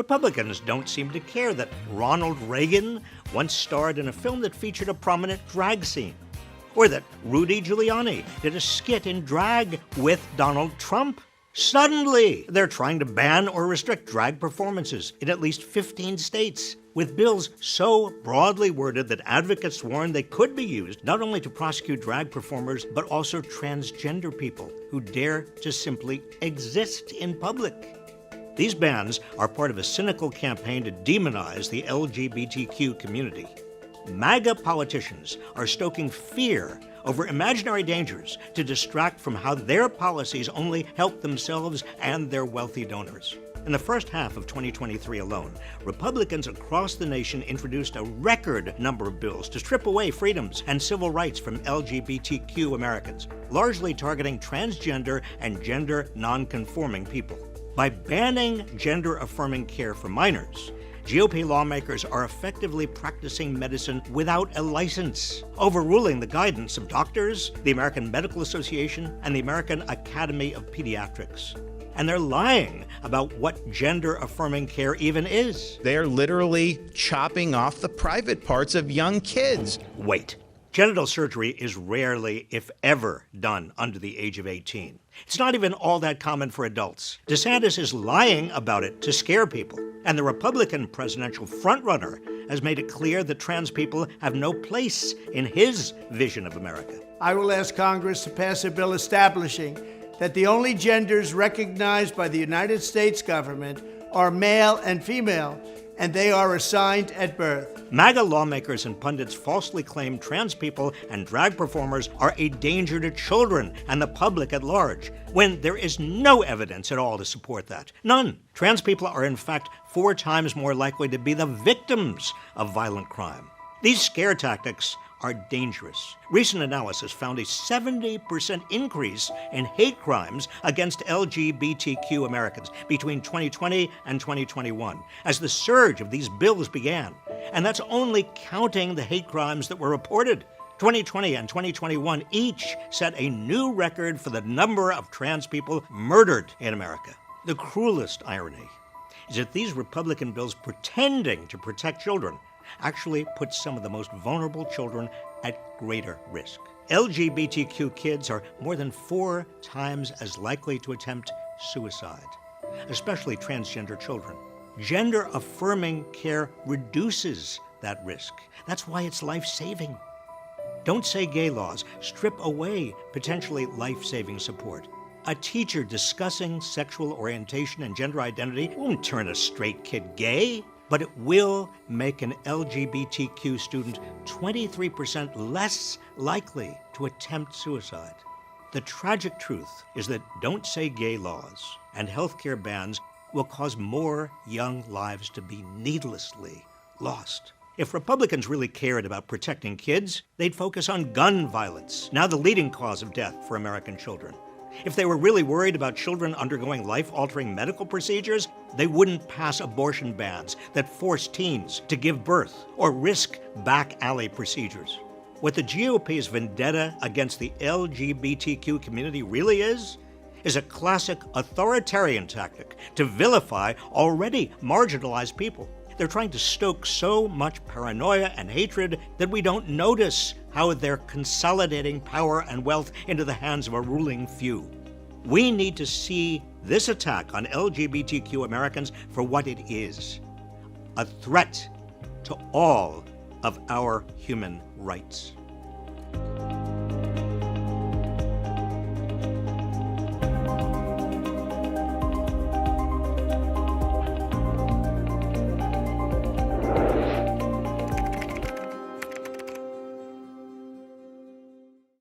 Republicans don't seem to care that Ronald Reagan once starred in a film that featured a prominent drag scene, or that Rudy Giuliani did a skit in drag with Donald Trump. Suddenly, they're trying to ban or restrict drag performances in at least 15 states, with bills so broadly worded that advocates warn they could be used not only to prosecute drag performers, but also transgender people who dare to simply exist in public. These bans are part of a cynical campaign to demonize the LGBTQ community. MAGA politicians are stoking fear over imaginary dangers to distract from how their policies only help themselves and their wealthy donors. In the first half of 2023 alone, Republicans across the nation introduced a record number of bills to strip away freedoms and civil rights from LGBTQ Americans, largely targeting transgender and gender non-conforming people. By banning gender-affirming care for minors, GOP lawmakers are effectively practicing medicine without a license, overruling the guidance of doctors, the American Medical Association, and the American Academy of Pediatrics. And they're lying about what gender-affirming care even is. They're literally chopping off the private parts of young kids. Wait. Genital surgery is rarely, if ever, done under the age of 18. It's not even all that common for adults. DeSantis is lying about it to scare people. And the Republican presidential frontrunner has made it clear that trans people have no place in his vision of America. I will ask Congress to pass a bill establishing that the only genders recognized by the United States government are male and female, and they are assigned at birth. MAGA lawmakers and pundits falsely claim trans people and drag performers are a danger to children and the public at large, when there is no evidence at all to support that. None. Trans people are in fact 4 times more likely to be the victims of violent crime. These scare tactics are dangerous. Recent analysis found a 70% increase in hate crimes against LGBTQ Americans between 2020 and 2021, as the surge of these bills began. And that's only counting the hate crimes that were reported. 2020 and 2021 each set a new record for the number of trans people murdered in America. The cruelest irony is that these Republican bills pretending to protect children actually puts some of the most vulnerable children at greater risk. LGBTQ kids are more than 4 times as likely to attempt suicide, especially transgender children. Gender-affirming care reduces that risk. That's why it's life-saving. Don't say gay laws strip away potentially life-saving support. A teacher discussing sexual orientation and gender identity won't turn a straight kid gay, but it will make an LGBTQ student 23% less likely to attempt suicide. The tragic truth is that don't say gay laws and healthcare bans will cause more young lives to be needlessly lost. If Republicans really cared about protecting kids, they'd focus on gun violence, now the leading cause of death for American children. If they were really worried about children undergoing life-altering medical procedures, they wouldn't pass abortion bans that force teens to give birth or risk back alley procedures. What the GOP's vendetta against the LGBTQ community really is a classic authoritarian tactic to vilify already marginalized people. They're trying to stoke so much paranoia and hatred that we don't notice how they're consolidating power and wealth into the hands of a ruling few. We need to see this attack on LGBTQ Americans for what it is: a threat to all of our human rights.